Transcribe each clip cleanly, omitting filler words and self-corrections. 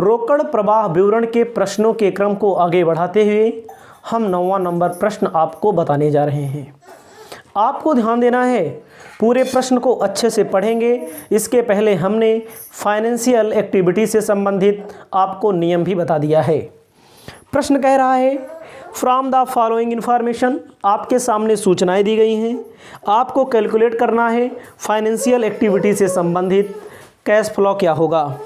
रोकड़ प्रवाह विवरण के प्रश्नों के क्रम को आगे बढ़ाते हुए हम 9वां नंबर प्रश्न आपको बताने जा रहे हैं। आपको ध्यान देना है, पूरे प्रश्न को अच्छे से पढ़ेंगे। इसके पहले हमने फाइनेंशियल एक्टिविटी से संबंधित आपको नियम भी बता दिया है। प्रश्न कह रहा है फ्रॉम द फॉलोइंग इन्फॉर्मेशन, आपके सामने सूचनाएं दी गई हैं, आपको कैलकुलेट करना है फाइनेंशियल एक्टिविटी से संबंधित कैश फ्लो क्या होगा।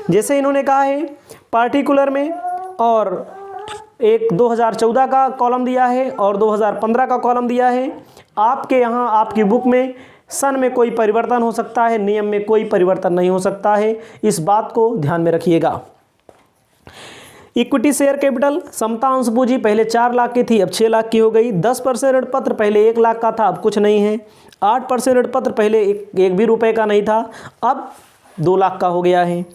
जैसे इन्होंने कहा है पार्टिकुलर में, और एक 2014 का कॉलम दिया है और 2015 का कॉलम दिया है। आपके यहाँ आपकी बुक में सन में कोई परिवर्तन हो सकता है, नियम में कोई परिवर्तन नहीं हो सकता है, इस बात को ध्यान में रखिएगा। इक्विटी शेयर कैपिटल, समता अंश पूंजी पहले 4 लाख की थी, अब 6 लाख की हो गई। 10% ऋण पत्र पहले 1 लाख का था, अब कुछ नहीं है। 8% ऋण पत्र पहले एक भी रुपए का नहीं था, अब 2 लाख का हो गया है।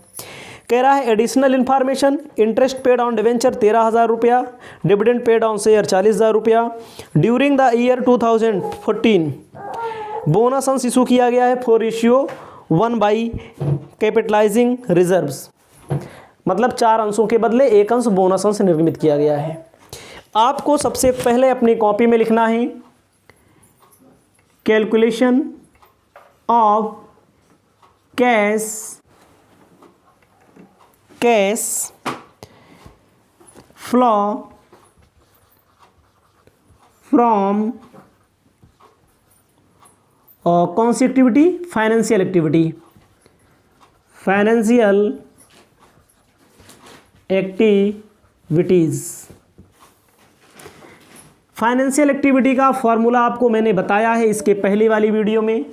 कह रहा है additional information, interest paid on debenture 13,000 रुपया, डिविडेंड पेड ऑन शेयर 40,000 रुपया। ड्यूरिंग द ईयर 2014 बोनस अंश इशू किया गया है 4:1 बाई कैपिटलाइजिंग रिजर्व्स, मतलब 4 अंशों के बदले 1 अंश बोनस अंश निर्मित किया गया है। आपको सबसे पहले अपनी कॉपी में लिखना है calculation of cash flow from कौन सी activity, financial activity, financial activity का फॉर्मूला आपको मैंने बताया है इसके पहली वाली वीडियो में,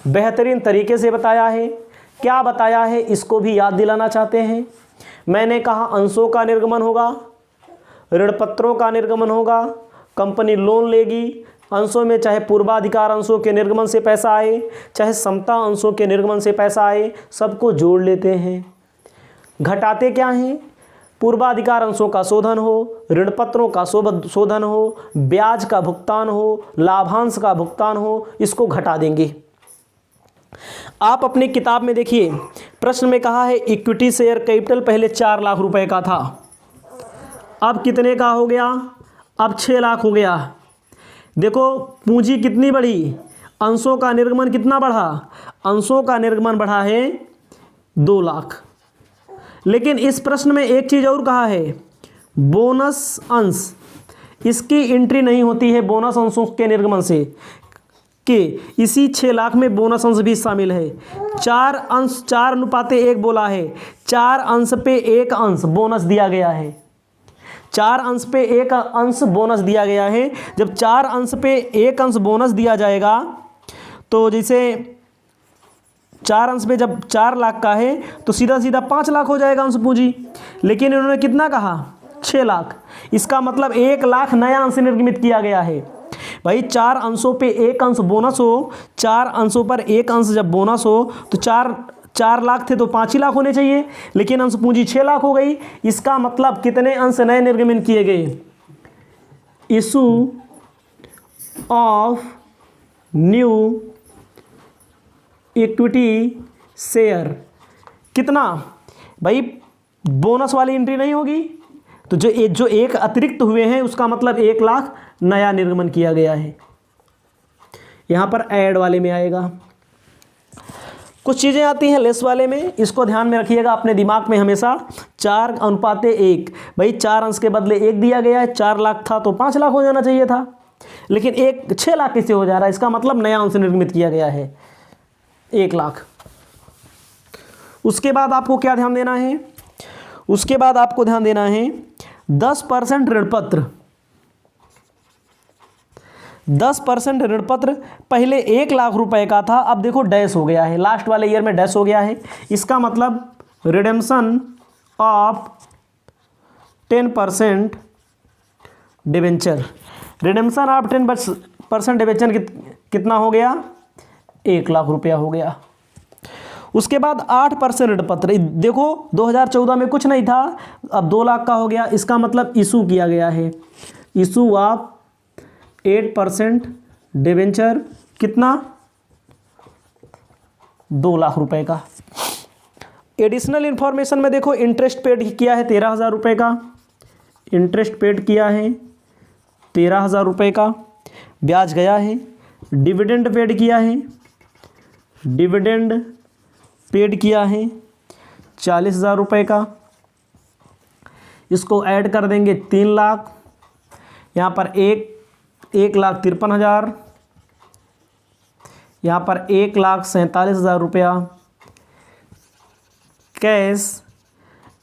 बेहतरीन तरीके से बताया है। क्या बताया है इसको भी याद दिलाना चाहते हैं। मैंने कहा अंशों का निर्गमन होगा, ऋण पत्रों का निर्गमन होगा, कंपनी लोन लेगी, अंशों में चाहे पूर्वाधिकार अंशों के निर्गमन से पैसा आए, चाहे समता अंशों के निर्गमन से पैसा आए, सबको जोड़ लेते हैं। घटाते क्या हैं, पूर्वाधिकार अंशों का शोधन हो, ऋण पत्रों का शोधन हो, ब्याज का भुगतान हो, लाभांश का भुगतान हो, इसको घटा देंगे। आप अपनी किताब में देखिए, प्रश्न में कहा है इक्विटी शेयर कैपिटल पहले 4 लाख रुपए का था, अब कितने का हो गया, अब 6 लाख हो गया। देखो पूंजी कितनी बढ़ी, अंशों का निर्गमन कितना बढ़ा, अंशों का निर्गमन बढ़ा है 2 लाख। लेकिन इस प्रश्न में एक चीज़ और कहा है, बोनस अंश, इसकी एंट्री नहीं होती है बोनस अंशों के निर्गमन से, कि इसी 6 लाख में बोनस अंश भी शामिल है। 4:1 बोला है, 4 अंश पे 1 अंश बोनस दिया गया है, 4 अंश पे 1 अंश बोनस दिया गया है। जब 4 अंश पे 1 अंश बोनस दिया जाएगा, तो जैसे 4 अंश पे जब 4 लाख का है तो सीधा सीधा 5 लाख हो जाएगा अंश पूंजी। लेकिन इन्होंने कितना कहा, 6 लाख, इसका मतलब 1 लाख नया अंश निर्गमित किया गया है। भाई 4 अंशों पे 1 अंश बोनस हो, 4 अंशों पर 1 अंश जब बोनस हो तो 4 लाख थे तो 5 ही लाख होने चाहिए, लेकिन अंश पूंजी 6 लाख हो गई। इसका मतलब कितने अंश नए निर्गमित किए गए, issue of new equity share. कितना भाई, बोनस वाली एंट्री नहीं होगी, तो जो एक अतिरिक्त हुए हैं उसका मतलब 1 लाख नया निर्गमन किया गया है। यहाँ पर ऐड वाले में आएगा। कुछ चीज़ें आती हैं लेस वाले में, इसको ध्यान में रखिएगा अपने दिमाग में हमेशा। 4:1, भाई 4 अंश के बदले 1 दिया गया है, 4 लाख था तो 5 लाख हो जाना चाहिए था, लेकिन 6 लाख कैसे हो जा रहा है, इसका मतलब नया अंश निर्मित किया गया है 1 लाख। उसके बाद आपको क्या ध्यान देना है, उसके बाद आपको ध्यान देना है 10% ऋण पत्र। 10% ऋण पत्र पहले 1 लाख रुपए का था, अब देखो डैश हो गया है, लास्ट वाले ईयर में डैश हो गया है। इसका मतलब redemption of 10% debenture, redemption of 10% debenture कितना हो गया, 1 लाख रुपया हो गया। उसके बाद 8% ऋण पत्र, देखो 2014 में कुछ नहीं था, अब 2 लाख का हो गया। इसका मतलब इशू किया गया है, इशू ऑफ 8% डिवेंचर, कितना, 2 लाख रुपए का। एडिशनल इन्फॉर्मेशन में देखो, इंटरेस्ट पेड किया है 13,000 रुपये का, इंटरेस्ट पेड किया है 13,000 रुपये का, ब्याज गया है। डिविडेंड पेड किया है, डिविडेंड पेड किया है 40,000 रुपये का, इसको ऐड कर देंगे 3 लाख, यहाँ पर 1,53,000, यहाँ पर 1,47,000 रुपया cash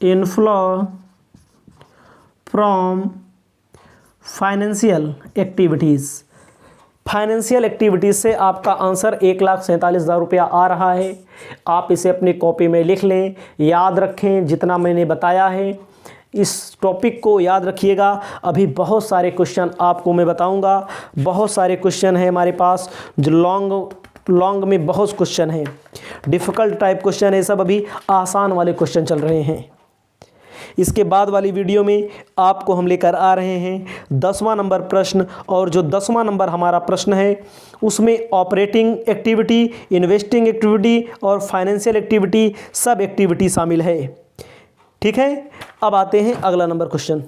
inflow from financial activities. Financial activities से आपका आंसर 1,47,000 रुपया आ रहा है। आप इसे अपनी कॉपी में लिख लें, याद रखें जितना मैंने बताया है, इस टॉपिक को याद रखिएगा। अभी बहुत सारे क्वेश्चन आपको मैं बताऊंगा, बहुत सारे क्वेश्चन हैं हमारे पास जो लॉन्ग में बहुत क्वेश्चन हैं, डिफ़िकल्ट टाइप क्वेश्चन है सब, अभी आसान वाले क्वेश्चन चल रहे हैं। इसके बाद वाली वीडियो में आपको हम लेकर आ रहे हैं 10वां नंबर प्रश्न, और जो 10वां नंबर हमारा प्रश्न है उसमें ऑपरेटिंग एक्टिविटी, इन्वेस्टिंग एक्टिविटी और फाइनेंशियल एक्टिविटी सब एक्टिविटी शामिल है। ठीक है, अब आते हैं अगला नंबर क्वेश्चन।